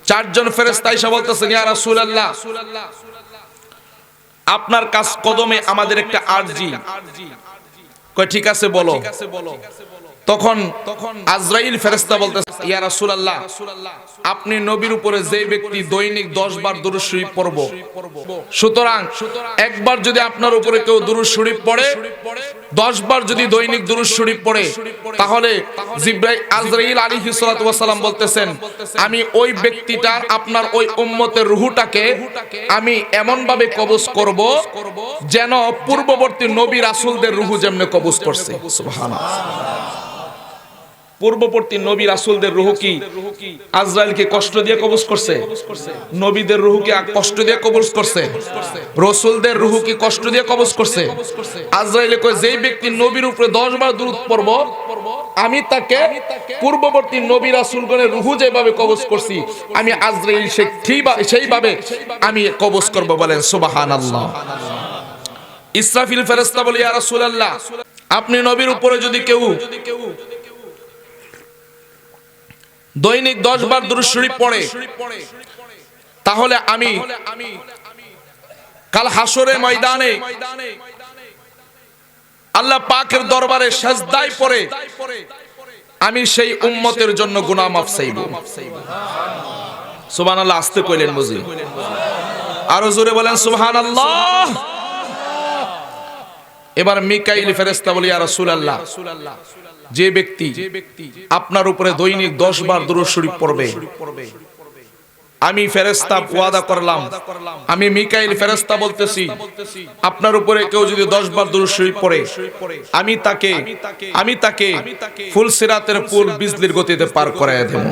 চারজন ফেরেশতা এসে বলতেছেন, ইয়া রাসূলুল্লাহ, আপনার কাছ কদমে আমাদের একটা আরজি। কয় ঠিক আছে বলো। তখন আজরাইল ফেরেশতা বলতেছে, ইয়া রাসূলুল্লাহ, আপনি নবীর উপরে যে ব্যক্তি দৈনিক 10 বার দুরূদ শরীফ পড়ব, সুতরাং একবার যদি আপনার উপরে কেউ দুরূদ শরীফ পড়ে, 10 বার যদি দৈনিক দুরূদ শরীফ পড়ে, তাহলে আজরাইল আলাইহিস সালাতু ওয়াস সালাম বলতেছেন, আমি ওই ব্যক্তিটার, আপনার ওই উম্মতের রূহটাকে আমি এমন ভাবে কবজ করব যেন পূর্ববর্তী নবী রাসূলদের রূহ যেমনে কবজ করছে। সুবহানাল্লাহ। পূর্ববর্তী নবী রাসূলদের রূহ কি আজরাইলকে কষ্ট দিয়ে কবজ করছে? নবীদের রূহ কি কষ্ট দিয়ে কবজ করছে? রাসূলদের রূহ কি কষ্ট দিয়ে কবজ করছে? আজরাইল কয়, যেই ব্যক্তি নবীর উপরে 10 বার দুরূদ পড়ব, আমি তাকে পূর্ববর্তী নবী রাসূলগণের রূহ যেভাবে কবজ করছি, আমি আজরাইল সেইভাবে আমি কবজ করব। বলেন সুবহানাল্লাহ। ইসরাফিল ফেরেশতা বলে, ইয়া রাসূলুল্লাহ, আপনি নবীর উপরে যদি কেউ দৈনিক 10 বার দুরূদ শরীফ পড়ে, তাহলে আমি কাল হাসরের ময়দানে আল্লাহ পাকের দরবারে সিজদায় পড়ে আমি সেই উম্মতের জন্য গুনাহ মাফ চাইব। সুবহানাল্লাহ। আস্তে কইলেন বুঝি, আরো জোরে বলেন সুবহানাল্লাহ। এবার মিকাইল ফেরেশতা বলে, ইয়া রাসূলুল্লাহ, যে ব্যক্তি আপনার উপরে দৈনিক 10 বার দুরূদ শরীফ পড়বে, আমি ফেরেশতা ওয়াদা করলাম, আমি মিকাইল ফেরেশতা বলতেছি, আপনার উপরে কেউ যদি 10 বার দুরূদ শরীফ পড়ে, আমি তাকে ফুল সিরাতের পুল বিজলির গতিতে পার করায় দেব।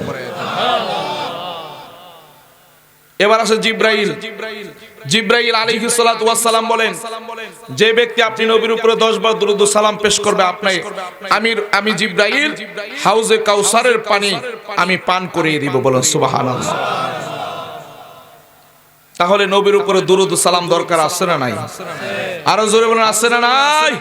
এবার আসে জিবরাইল আলাইহিস সালাতু ওয়াস সালাম বলেন, যে ব্যক্তি আপনি নবীর উপরে 10 বার দুরূদ ও সালাম পেশ করবে, আমি জিবরাইল হাউজে কাউসারের পানি আমি পান করিয়ে দিব। বলেন সুবহানাল্লাহ। তাহলে নবীর উপরে দুরূদ ও সালাম দরকার আছে না নাই? আরো জোরে বলেন আছে না নাই?